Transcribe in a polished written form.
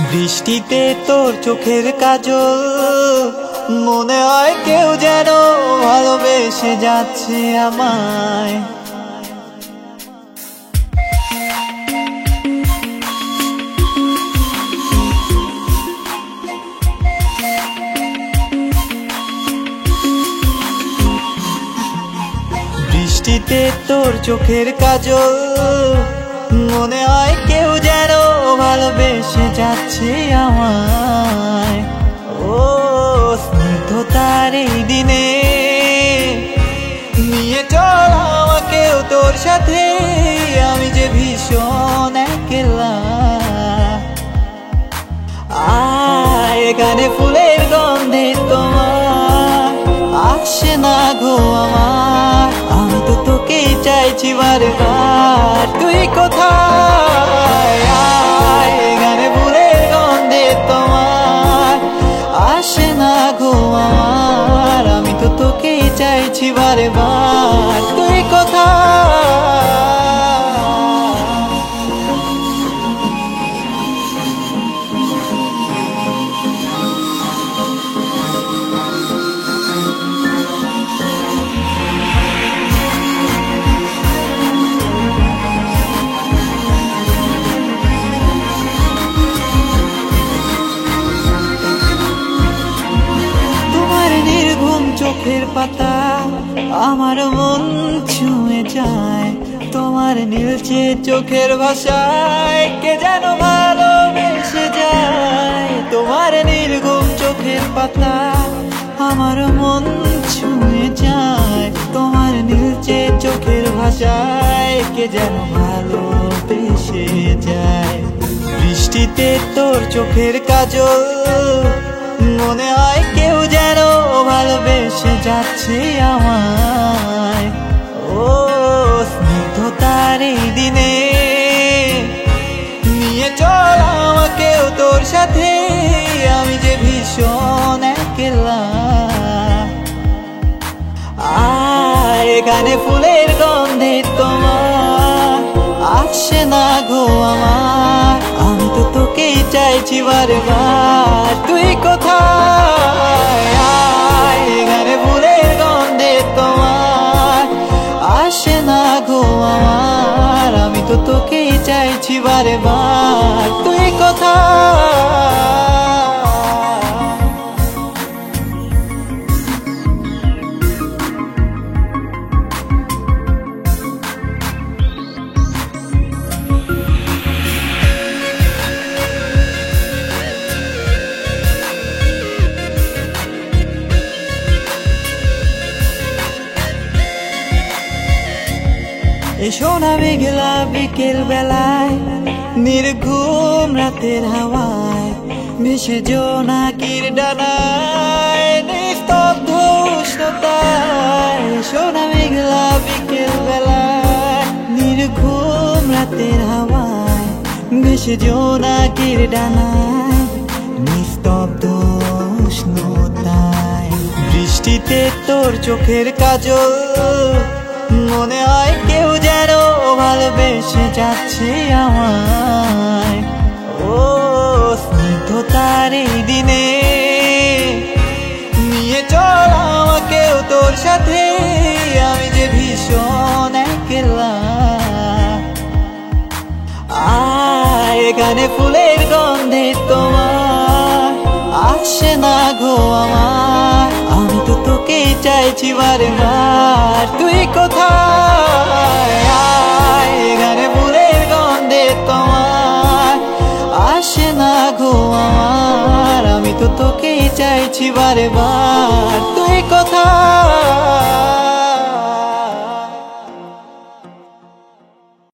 বৃষ্টিতে তোর চোখের কাজল, মনে হয় কেউ যেন ভালোবেসে যাচ্ছে আমায়। বৃষ্টিতে তোর চোখের কাজল, মনে হয় কেউ যেন ভালোবেসে যাচ্ছে আমায়। ও স্নিগ্ধতার এই দিনে নিয়ে চল আমাকেও তোর সাথে, আমি যে ভীষণ একলা। আয় এখানে ফুলের গন্ধে তোমার আসে না গো আমার, আমি তো তোকেই চাইছি বারবার, তুই কোথায়? আয় এখানে ফুলের গন্ধে তোমার আসে না গো আমার, আমি তো তোকেই চাইছি বারবার, তুই কোথায়? চোখের পাতা আমার মন ছুঁয়ে যায়, তোমার নীলচে চোখের ভাষায় কে যেন ভালোবেসে যায়। তোমার নির্ঘুম চোখের পাতা আমার মন ছুঁয়ে যায়, তোমার নীলচে চোখের ভাষায় কে যেন ভালোবেসে যায়। বৃষ্টিতে তোর চোখের কাজল, মনে হয় কেউ যেন ভালোবেসে যাচ্ছে আমায়। ও স্নিগ্ধতার এই দিনে নিয়ে চল আমাকেও তোর সাথে, আমি যে ভীষণ একলা। আয় এখানে ফুলের গন্ধে তোমার আসে না গো আমার, আমি তো তোকেই চাইছি বারবার, তুই কোথায়? আয় এখানে ফুলের গন্ধে তোমার আসে না গো আমার, আমি তো তোকেই চাইছি বারবার, তুই কোথায়? এসো না মেঘলা বিকেল বেলায়, নির্ঘুম রাতের হাওয়ায় মিশে জোনাকির ডানায়, নিস্তব্ধ উষ্ণতায়। এসো না মেঘলা বিকেল বেলায়, নির্ঘুম রাতের হাওয়ায় মিশে জোনাকির ডানায়, নিস্তব্ধ উষ্ণতায়। বৃষ্টিতে তোর চোখের কাজল, মনে হয় কেউ যেন ভালোবেসে যাচ্ছে আমায়। ও স্নিগ্ধতার এই দিনে নিয়ে চল আমাকেও তোর সাথে, আমি যে ভীষণ একলা। আয় এখানে ফুলের গন্ধে তোমার আসে না গো আমার, আমি তো তোকেই চাইছি বারবার, তুই কোথায়? আয় এখানে ফুলের গন্ধে তোমার আসে না গো আমার, আমি তো তোকেই চাইছি বারবার, তুই কোথায়?